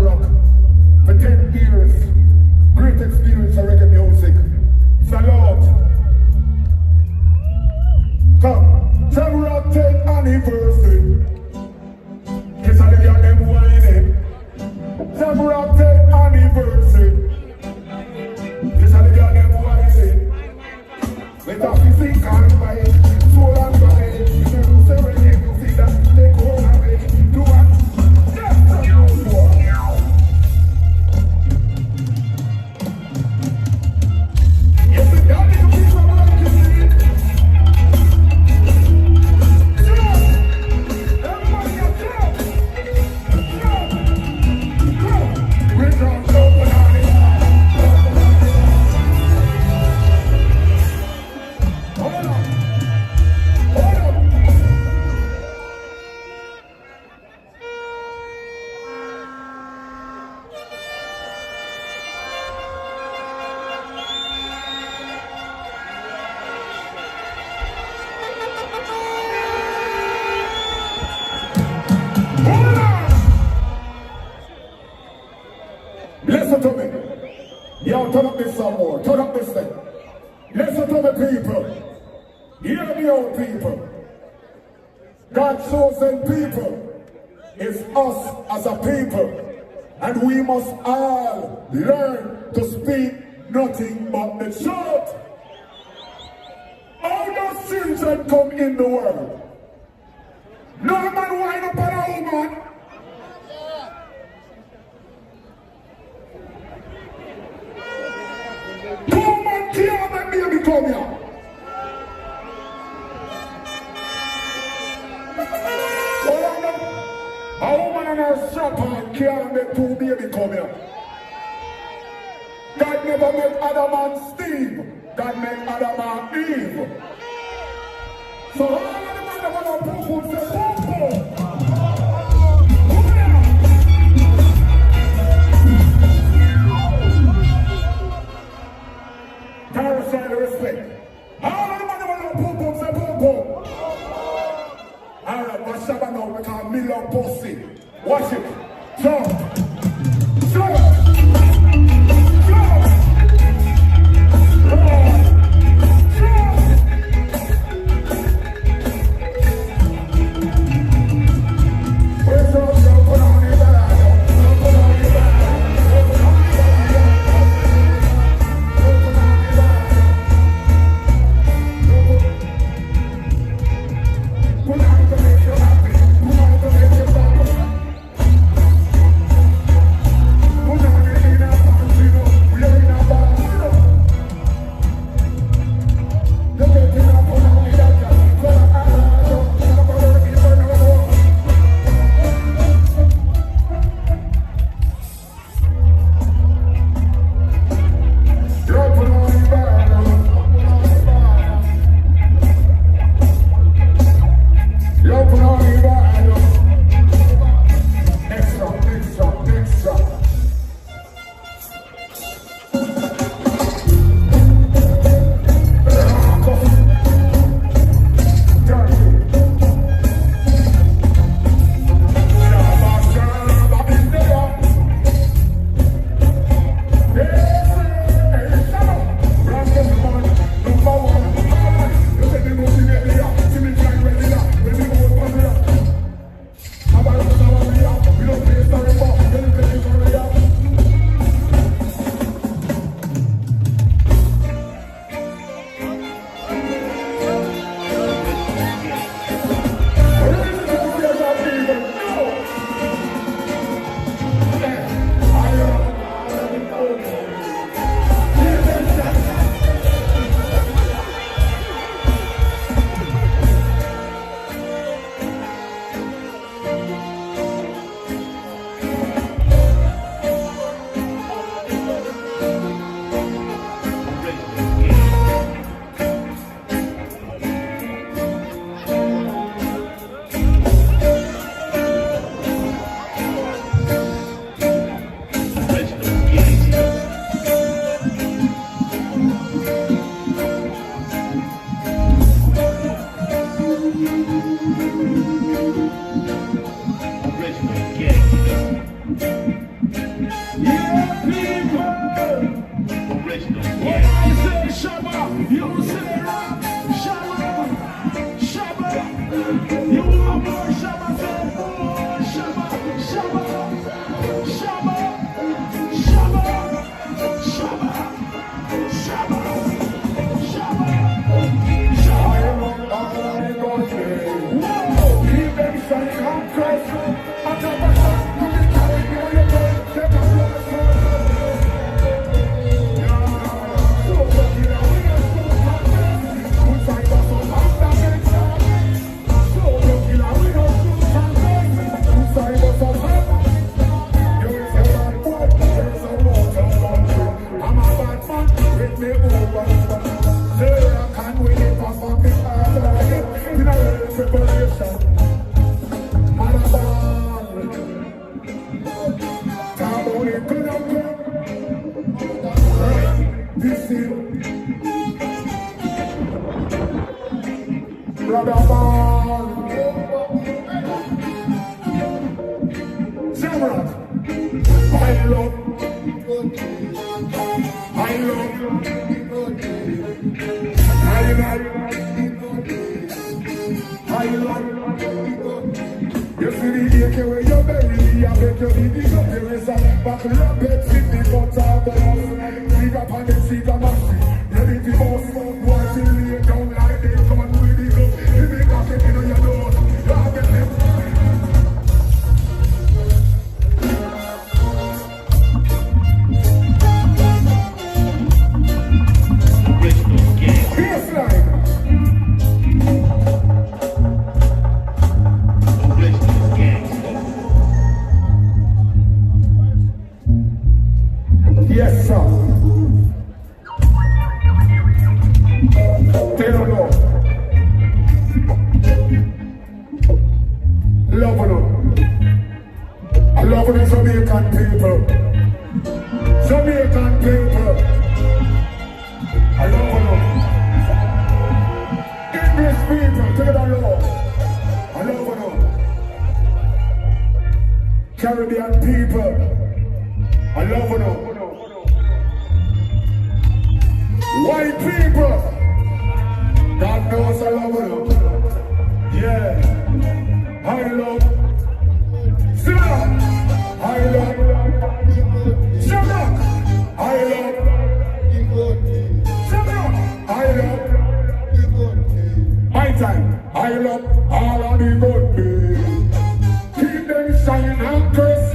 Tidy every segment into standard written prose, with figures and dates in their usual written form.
Jamrock for 10 years. Great experience of reggae music. Salute. Come, Jamrock 10th anniversary. Kiss all the girl them whining. Jamrock 10th anniversary. Kiss all the girl them whining. With a physical body, soul and body. You say when you see that, take hold of it. Do what? Yes, that's no more. Yes, the girl is a piece of work, you see. Everybody get jump. We're drunk, so banana. Hold on. Hold on. Listen to me. Yo, turn up this some more. Turn up this thing. Listen to me, people. Hear me out, people. God's chosen people is us as a people. And we must all learn to speak nothing but the truth. All those children come in the world. No man wind up on a woman. No man can't make baby come here. A woman and her strap-on can't make two baby come here. God never made Adam and Steve. God made Adam and Eve. So all of the men that want to poo-poo say poo-poo. Carousel respect. All of the men that want to poo-poo say poo-poo. Alright, but Shabba now we call me love pussy. Watch it. Jump. Jump. Jump. Where's your jump? Put on your back. Put on your back. Put on your back. Put on to make you happy. Put on to make you happy. This is Brother Man Jamrock. I love you see the AK where you bury me, I bet you need the up there is a back rapid city but all the house. Leave up on the seat of my street. Ready to go smoke, boy, till lay down like they come and with the glove. If they got it in your nose, you have it left. Baseline. Yes, sir. Tell them no. Loving them. I love them Jamaican people. Jamaican people. I love them. English people, take them low. I love them. Caribbean people. I love them. White people, God knows I love them. Yeah, I love Shabba, I love Jamrock, I love Shabba, I love my time, I love all of the good days. Keep them shine and crisp.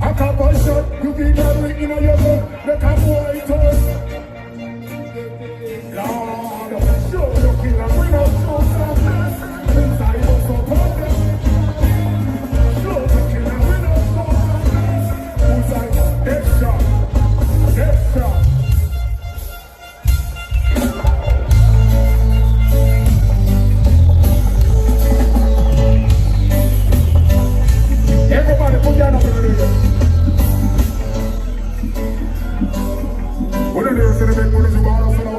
A couple shot, you keep everything in your book, make a boy toast. Lord, show the killer, we don't show some mess. Inside us so perfect. Show the killer, we don't show some mess. Who's like, death shot, death shot. Everybody put your hand up in the air. What are they saying about money to borrow for now?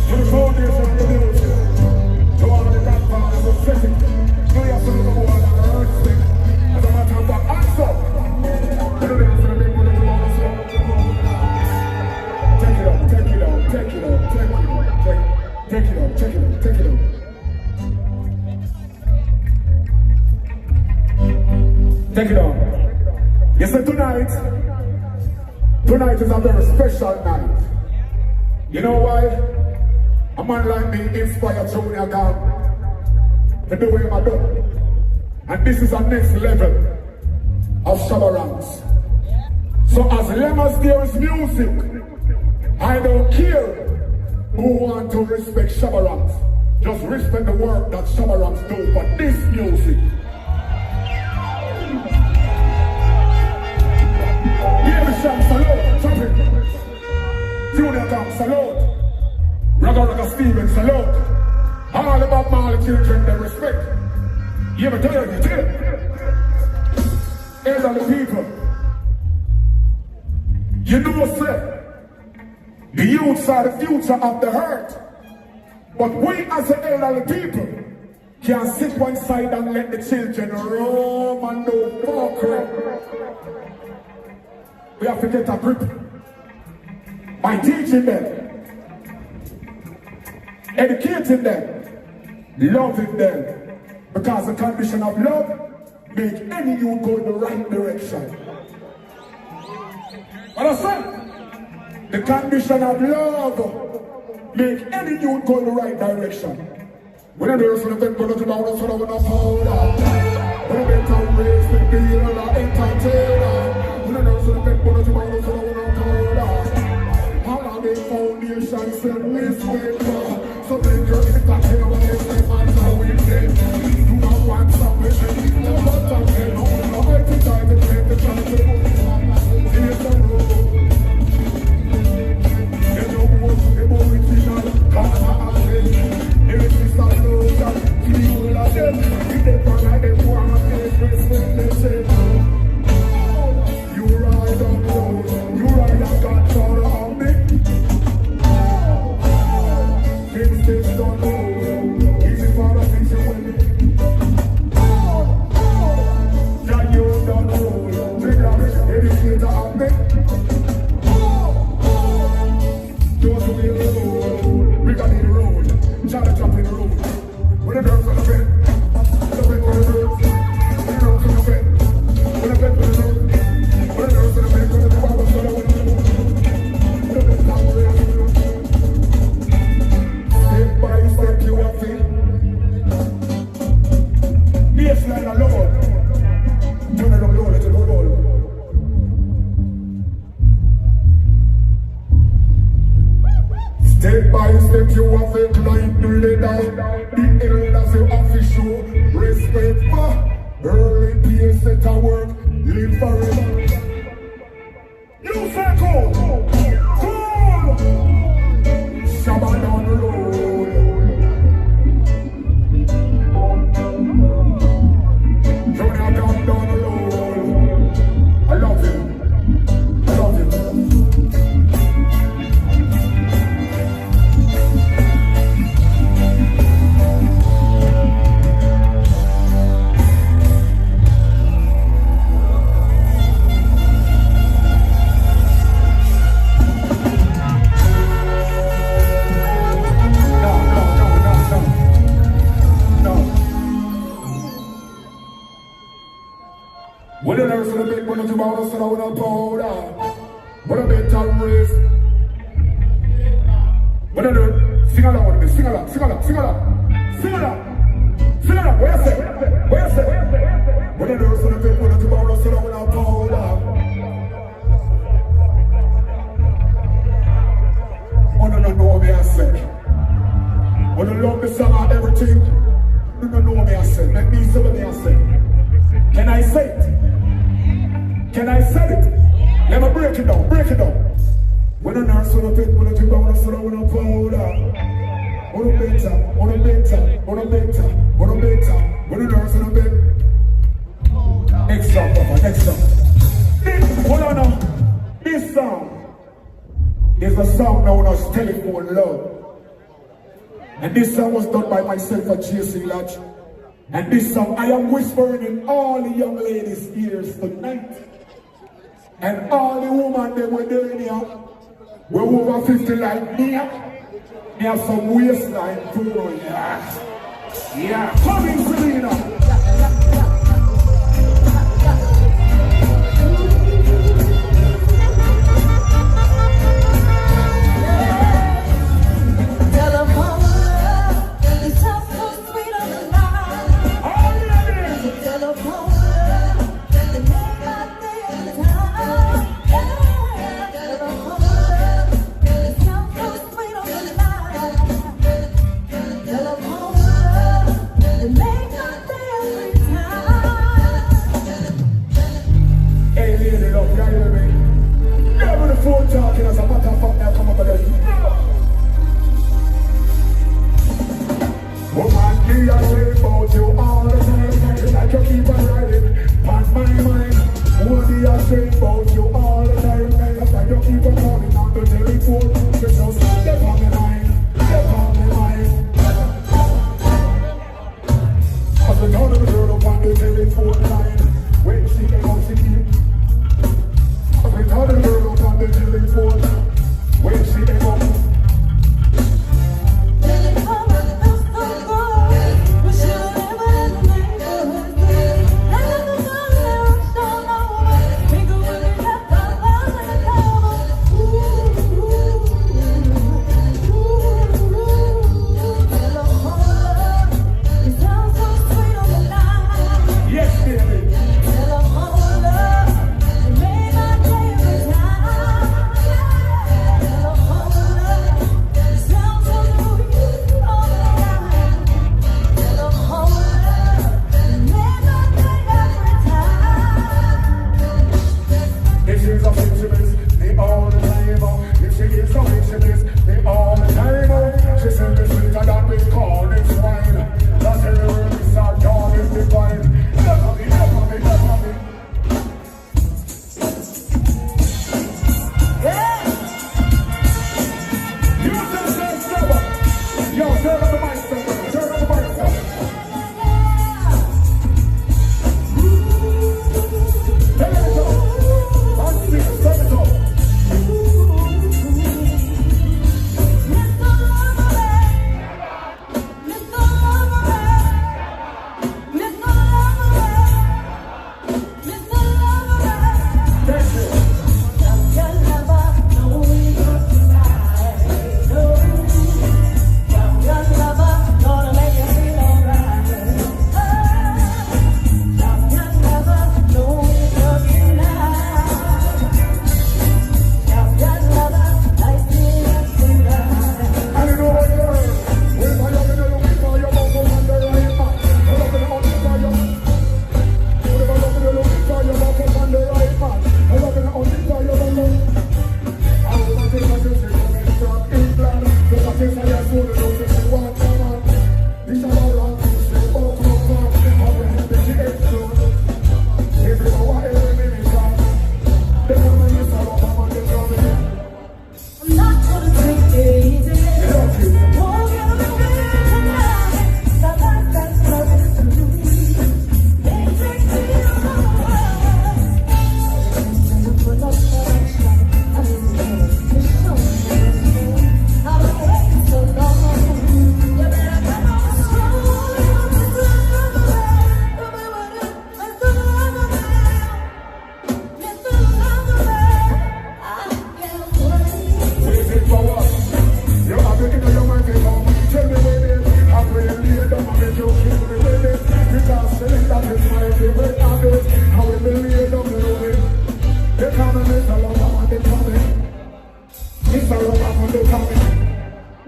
To the foundation of the music, to all the godfathers of setting, to the absolute number one on the earth thing. As a matter of fact, answer. What are they saying about money to borrow for now? Take it out, take it out, take it out, take it out, take it out, take it out, take it out. Take it on. You see, tonight is a very special night. You know why? A man like me inspired Junior God to do what I do. And this is a next level of Shabba ranks. So as long as there is music, I don't care who want to respect Shabba ranks. Just respect the work that Shabba ranks do for this music. Salute, trumpet. Junior Tom, salute. Raga Steven, salute. All about my children, they respect. You ever tell you, tell. Elderly people. You know, sir, the youths are the future of the earth. But we as the elderly people can sit one side and let the children roam and do fuckery. We have to get a grip by teaching them, educating them, loving them, because the condition of love makes any youth go in the right direction. Understand? The condition of love makes any youth go in the right direction. When I do something, but it's about us, we're not hold up. When I make a race, we be an entertainer. When I do something, but it's about us, we're not hold up. How are the foundations and newspaper? So they can entertain us, they find how we did. Do not want something, no matter when, no every time they take the chance to move. Here's the road. They don't want to be original. Step by step you have to climb the ladder. The elders you have to show respect for. Early peers set to work, live forever. You say cool, cool. Shabba down the road. Junior down the road. I love you. I love you. When the nurse in the bed, when the tomorrow sit out on powder, when the bed time race, when the nurse, sing along with me, sing along, sing along, sing along, sing along, sing along, where you say, where you say, when the nurse in the bed, when the tomorrow sit out on powder, when you don't know me I say, when you love me song and everything, you don't know me I say, let me say what me I say. Can I say it? Can I say it? Let me break it down, break it down. When a nurse on a bed, when a tip on a soda, when a powder. When a better, when a better, when a better, when a better. When a nurse on a bed. Next song, Papa, next song. Hold on now. This song is a song known as Telephone Love. And this song was done by myself at JC Lodge. And this song I am whispering in all the young ladies' ears tonight. And all the women they were doing here, we're over 50 like me. They have some waistline too, yeah. Yeah, coming Selena.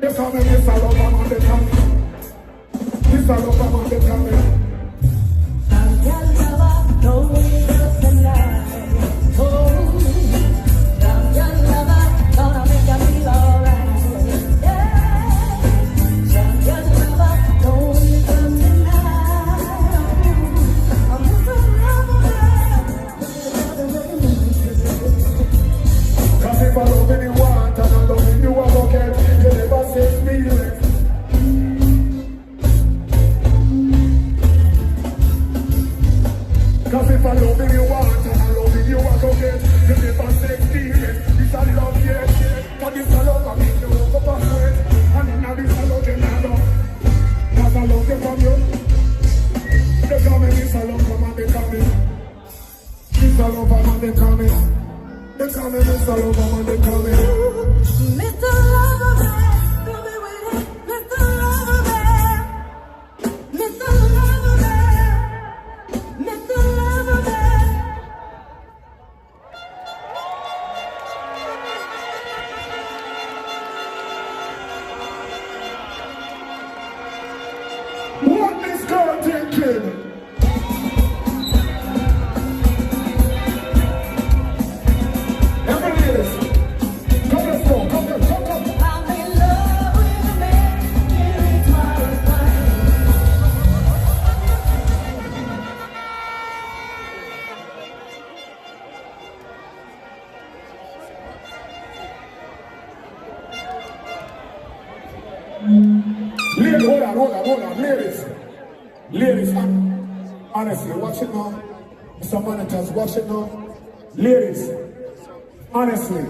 They call me Mr. Lover Man, they call me Mr. Lover Man, they call me. I'm your lover, don't wait up the night. Oh, I'm your lover, gonna make you feel alright. Yeah, I'm your lover, don't wait up the night. I'm Mr. Lover Man. Cause if I love you, want and I love you, I won't get. You never say me less. Cause if I love you, want and I love you, I won't get. You never say me less. It's a love, yes. Cause it's a love, I mean, you walk up and sweat. And now this a love, you know. Cause I love you from you. They call me Miss a love, come on, they call me Miss a love, come on, they call me. They call me Mr. Lover, they call me Mr. Lover Man, don't be waiting. Mr. Lover Man, Mr. Lover Man, Mr. Lover Man. what this girl thinking? Every ladies, come let's go, come. I'm in love with a man, here is my reply. Ladies, hold on, ladies, honestly, watch it now. Some managers, watch it now. Ladies, honestly,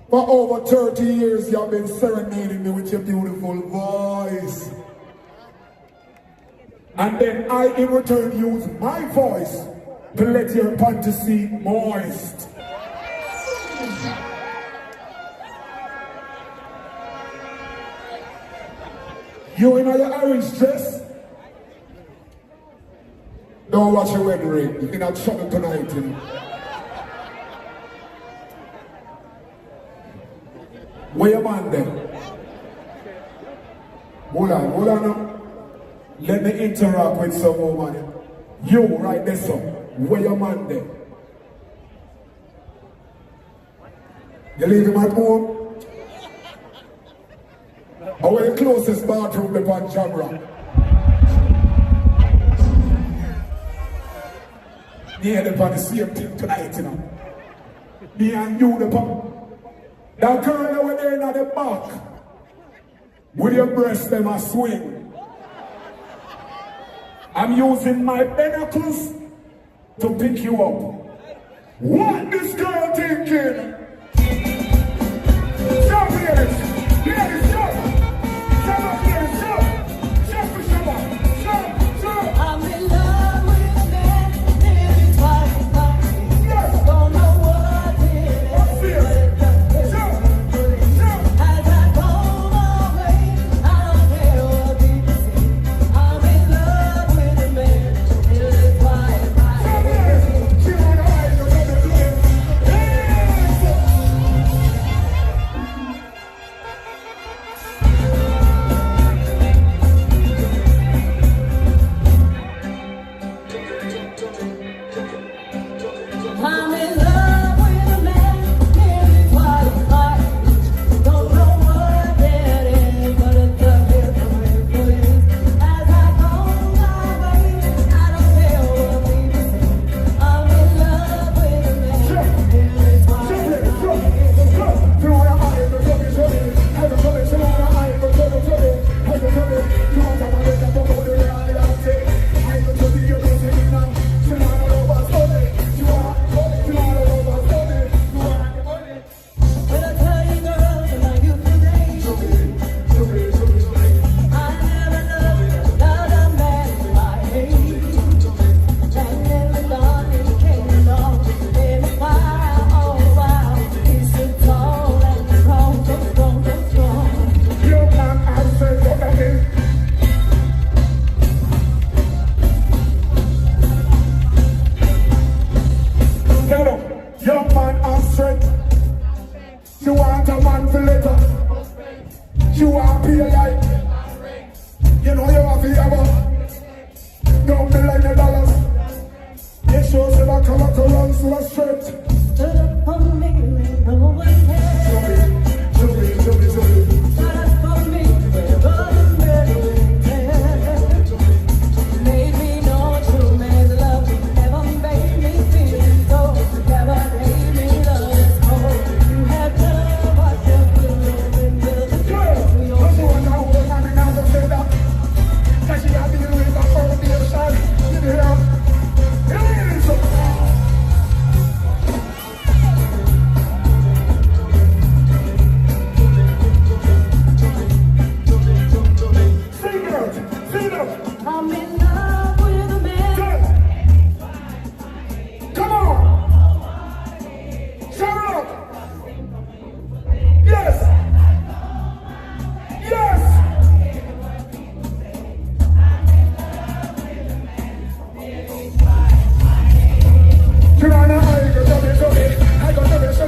for over 30 years you have been serenading me with your beautiful voice. And then I in return use my voice to let your fantasy moist. You in your orange dress? Don't watch your wedding ring. You cannot trouble tonight, you know. Where your man then? Hold on now. Let me interact with some more man. You right there, son. Where your man then? You leave him at home? Or where the closest bathroom upon Jamrock? Me and upon the same thing tonight, you know. Me and you the pop. That girl over there in the back, with your breast them a swing. I'm using my pinnacles to pick you up. What this girl thinking? Stop here! Ladies, stop! Stop up here, stop! Stop for Shabba! Stop! I'm in love with a man, nearly twice as much. Yes! Don't know what it is. What's this? Stop! As I go my way, I don't care what people say. I'm in love with a man, nearly twice as much. Stop here! She on the eyes of the you want to pay like, you know you have to have a, don't be like the dollars. It shows you that come around so a straight. Stood up on me when no one cared. Show me. Stood up on me when wasn't ready to care. Made me know true man's love never made me feel so. Never made me love it more. You had done what you could and built a Girl, to your don't go now, hold on, and now don't say that. Cause she had to do with a foundation. You hear? It is so. I'm in love with a man. Come on! Jamrock! Yes! Yes! Kirana, I got to be so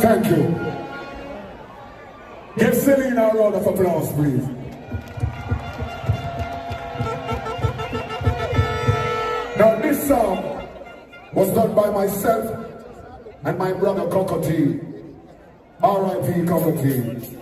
Thank you. Give Selena a round of applause, please. Now this song was done by myself and my brother Cockatee. R.I.P. Cockatee.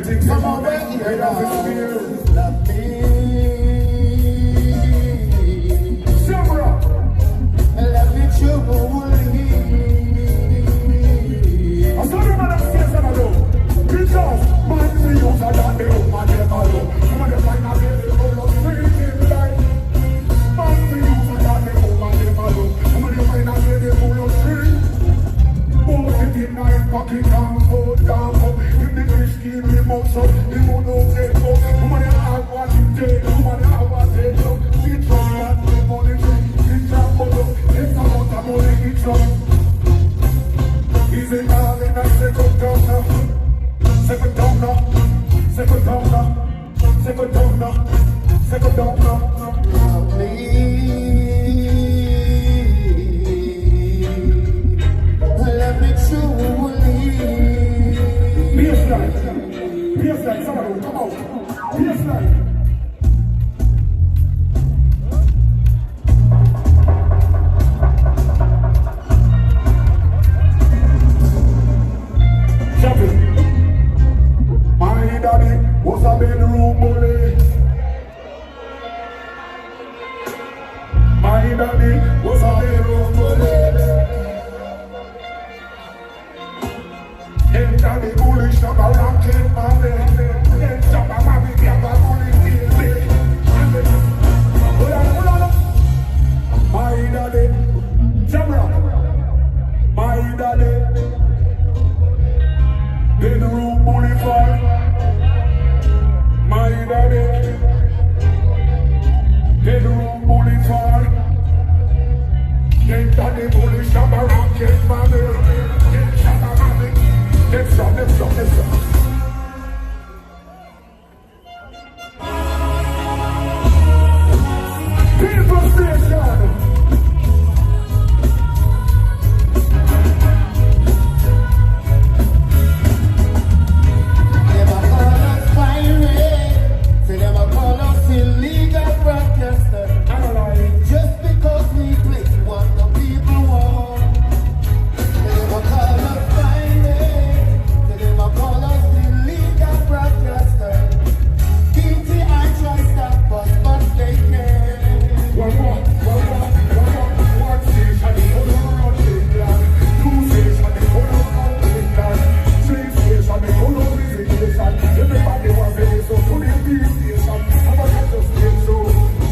think some of them head of his fear. Love me. Jamrock. Love me truly. I saw the man upstairs and I know. Because man see you for that they don't man them alone. Come on, they find a baby full of freaking life. Man see you for that they don't man them alone. Come on, they find a baby full of free. Both if you nice pocket down, foot down, up. If the fish give me much up, he won't know take up. Come on, they have what you take. Come on, they have what they do. It's all that the money drink. It's a photo. It's a lot of money it's up. Easy now, and I second down now. Second down now. Second down now. Second down now. Second down now. Love me. Love me truly. Baseline. Baseline, somebody come out. Baseline. My daddy was a bedroom bully. My daddy was a bedroom bully. Hey, daddy bully, Shabba rockin' mommy. Hey, Shabba mommy, Shabba bully, baby. Hold on. My daddy, Jamrock. My daddy. Bedroom bully for my daddy. Bedroom bully for get daddy bully Shabba rockin' mommy. Get Shabba mommy. Let's go. People station. Just because we play what the people want. They never call us finance. They never call us illegal broadcaster. DTI try stop us, but they can't. One station, they hold on England. Two station, they hold on England. Three station, they hold on visitation. Everybody was ready, so to the peace station. I'm not just saying so.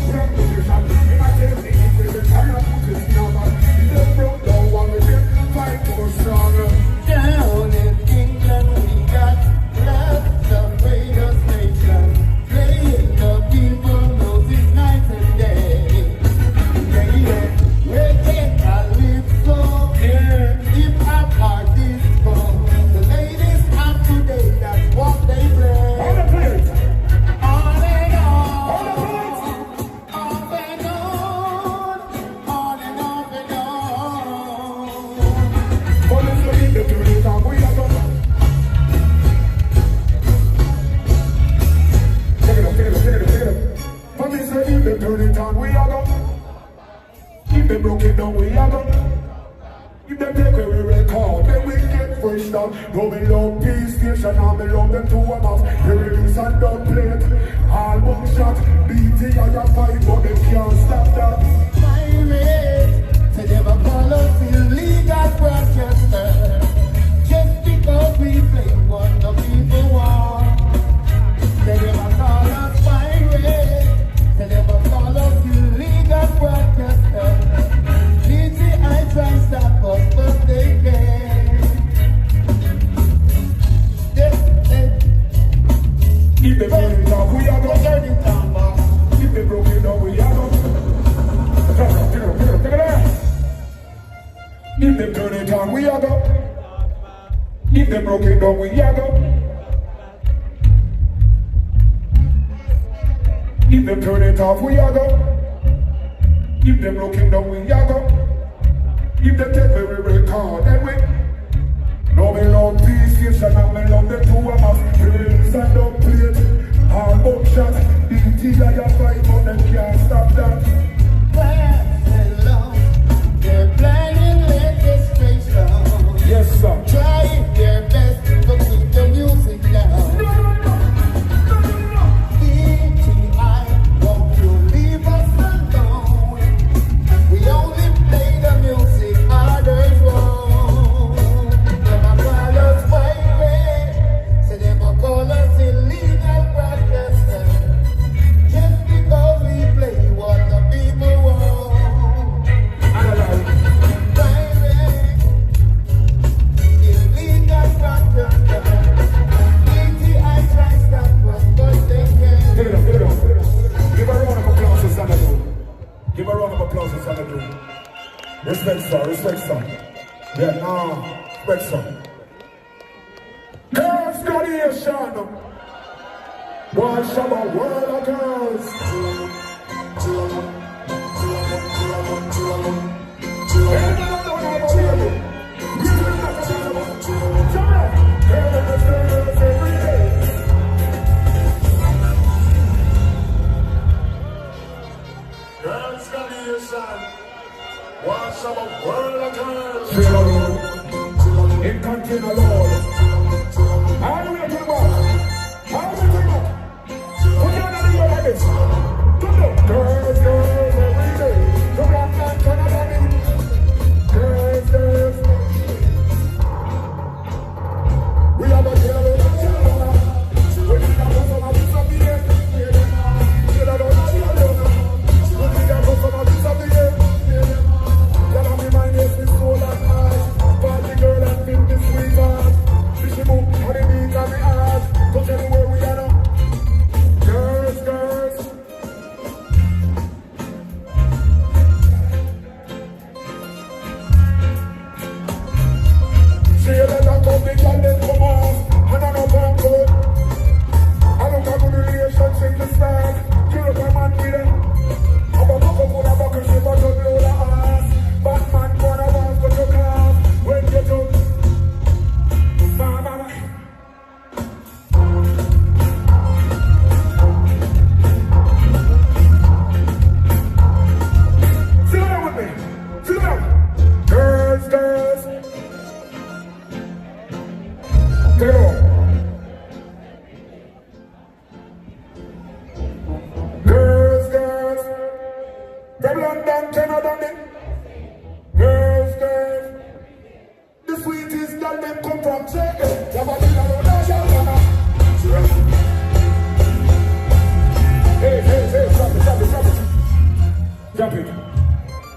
Wrong position, if I take the equation, I'm not putting it down. If they broke down one, we get 5 more stronger. Down in England we got lots of radio stations playing the people music night and day. Yeah, reggae calypso, hip hop or disco. The ladies have today, that's what they play. All the players, On and all on, the players. off and on and off and on. Police will lead them to the top, we are gonna. Take it up. Police will lead them to the top, we are gonna. If they broke it down, we are gonna. If they take away record, then we get fresh down. No, me love peace station, and me love them to a mouth. They release and don't play it. All one shot, BT and your fight, but they can't stop that. They never call us illegal broadcaster. Just because we play what the people want. They never call us pirate. They never call us illegal broadcaster. DTI try and stop us, but they can't. If they burn it down, we are gonna. Turn it down, boss. If they broke it down, we are gonna. Take it out. If they turn it on, we are go. If they broke it down, we are go. If they turn it off, we are go. If they broke it down, we are go. If they take every record, then we. No, me love peace, station, and me love the two of us. Drills and don't play it. All buckshot, DT and your fight, but them can't stop that. They're planning legislation. Yes, sir. Trying their best to keep the music down. No. Give a round of applause to Shabba. Respect, sir. Respect, sir. Yeah, respect, sir. Girls Gladiation. Why Shabba world of girls? Girls Gladiation. Why Shabba world of girls? In country alone. How do we do that? How do we do that? Put your hand on like this. Come on. Girls, girls, every day. Come on, man, turn up on it. Girls, girls. We have a girl in the channel. We need to go from a piece of the air. You don't know what you're doing. We need to go from a piece of the air. Tell me my name is so like I. Party girl and feel the sweetheart. Fishy book, how they beat on the heart. Touch anywhere we are now. Girls, girls. See you later, come the girl, then come on. And I know I'm good. I don't have a good relationship to start. Kill up a man with it. I'm a buckle for a buckle, she but don't blow the ass. Batman gonna walk with your class. When you do. Mama. Sit down with me. Sit down. Girls, girls. Take it on. Girls, girls. From London, Canada, then. Girls, girls. The sweetest girl, them come from Jamaica. Hey, drop it.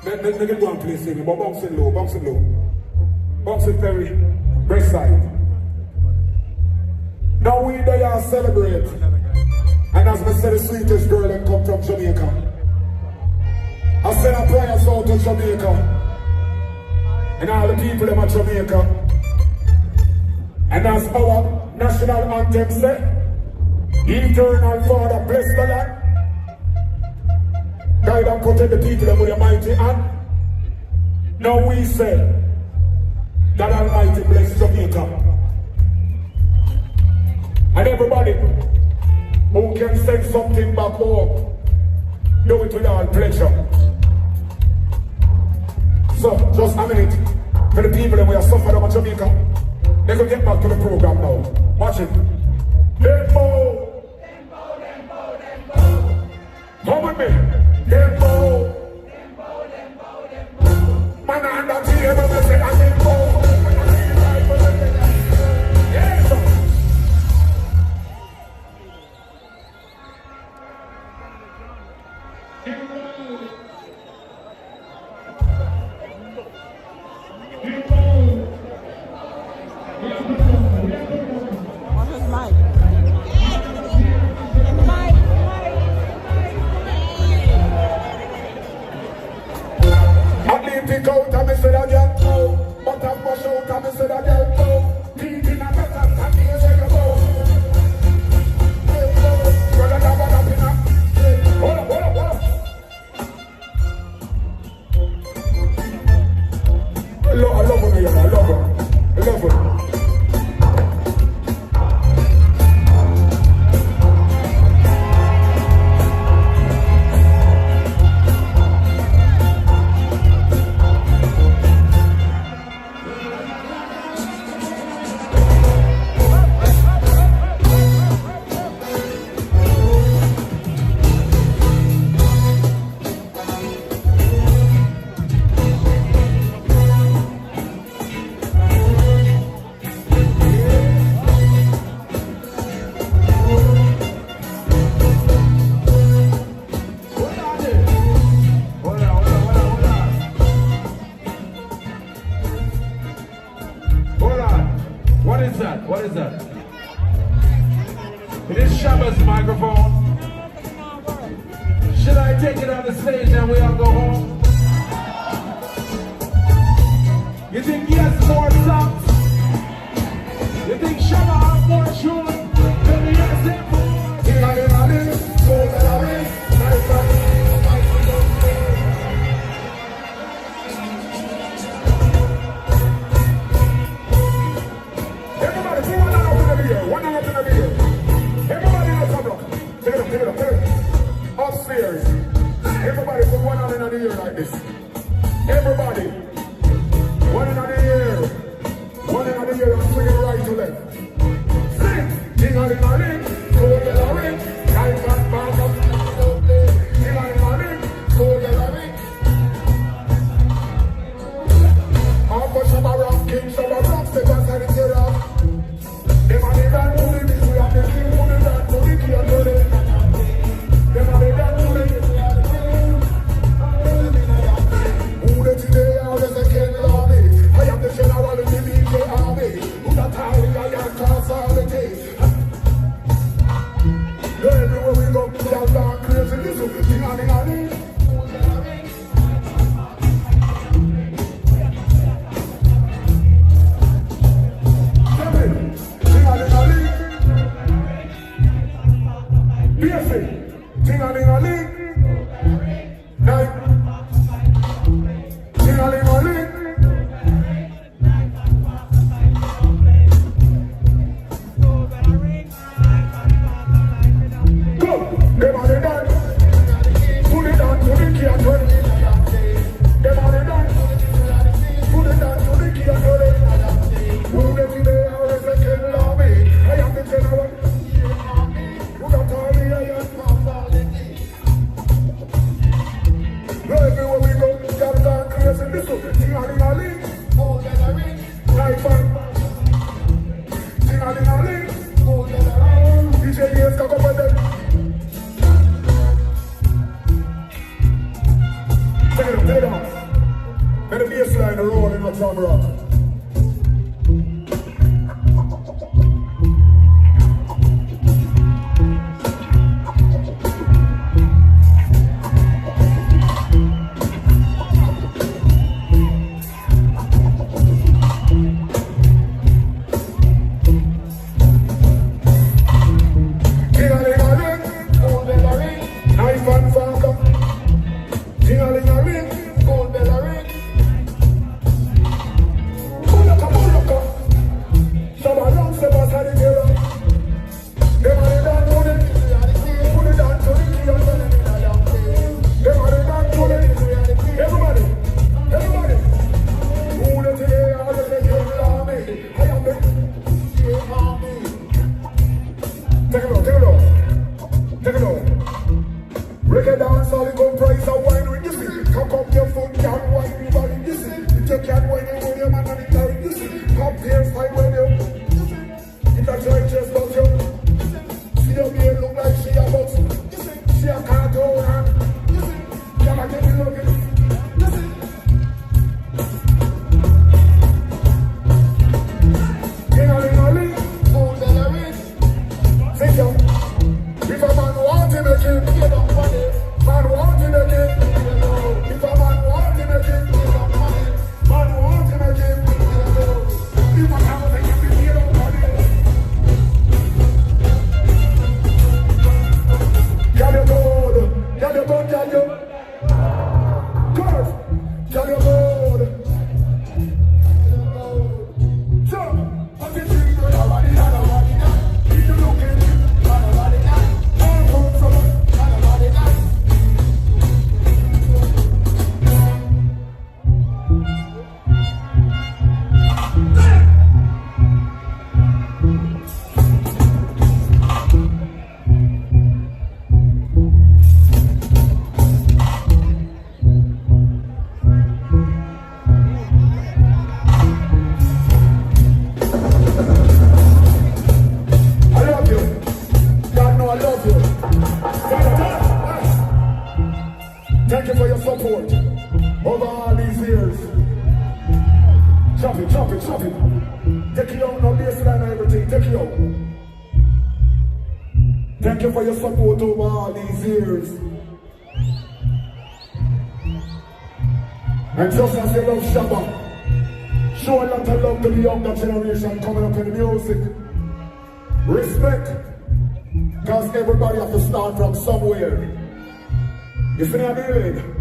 Let me go and play singing, but bounce it low. Bounce it very breast side. Now we there celebrate. And as I said, the sweetest girl that come from Jamaica. I send a prayer out to Jamaica. And all the people them at Jamaica. And as our national anthem say, Eternal Father bless the land. Guide and protect the people them with your mighty hand. Now we say, God Almighty bless Jamaica. And everybody who can send something back home, do it with all pleasure. So, just a minute. For the people that we are suffering in Jamaica, they can get back to the program now. Watch it. Dembo! Come with me. Dembo! Man, I'm not here, but I say, I'm Dembo! Yes! Pick out and me say that girl go, but I'm wash out and me say that girl go. Pink in a better and me say you go. Brother, that one up in a. Hold up. I love her, I love her. What is that? It is Shabba's microphone. Should I take it on the stage and we all go home? You think he has more songs? You think Shabba has more tunes? Then he has it more. Everybody, put one hand up in the air. One hand up in the air. Everybody in the Jamrock. Take it up, take it up, take it up. Upstairs. Everybody put one hand in the air like this. Everybody. One hand in the air. One hand in the air and swing it right to left. Sing. Ding-a-ling-a-ling. Go-get-a-ring. Life and back up. Ding-a-ling-a-ling. Go-get-a-ring. Uncle Shabba Rock, King Shabba Rock, step aside and tear up. Them are the dance to the beat, we have the king who the dance to the key and to the. Them are the dance to the beat, we have the king. Who the today are the second army? I am the general in the DJ army. Who the time I am cast all the day. Everywhere we go, we have gone crazy. Listen, ding-a-ling-a-ling. Ding-a-ling-a-ling. Night. Ding-a-ling-a-ling. Go. Them are the dance. Put it down to the key and turn it. Them are the dance. Put it down to the key and turn it. Who the today are the second army? I am the general. Who got all the iron? Everywhere we go, we gotta go crazy. Listen, ding-a-ling-a-ling. Life and ding-a-ling-a-ling. DJ Gates, cock up with them. Take it up, take it up. Let the bassline roll in the Jamrock. Reggae dance, all the gun price of wine with this. Cock up your foot, can't wine your body, this. If you can't wine your money, man, and it carry this. Pop here, fight when you. If I try just about you. See your beard look like she a box. She a cartoon, and can I get me looking? Ding-a-ling-a-ling, food and a ring. Think you. If a man want to make it, you don't want it. Man want to make it, you know. If a man want to make it, you don't want it. Man want to make it, you know. If a man want to make it, you don't want it. Can you go? Can you go? Can you? Curve. Can you go? Jump. I'm getting you. If you look at it. Thank you for your support over all these years. Chop it, chop it, chop it. Take it out, no baseline and everything. Take it out. Thank you for your support over all these years. And just as you love Shabba, show a lot of love to the younger generation coming up in the music. Respect. Because everybody has to start from somewhere. You see what I mean?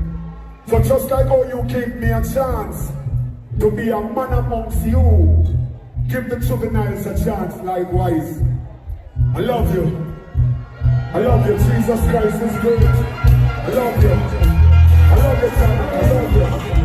So just like how you give me a chance to be a man amongst you, give the juveniles a chance likewise. I love you. I love you. Jesus Christ is great. I love you. I love you, son. I love you.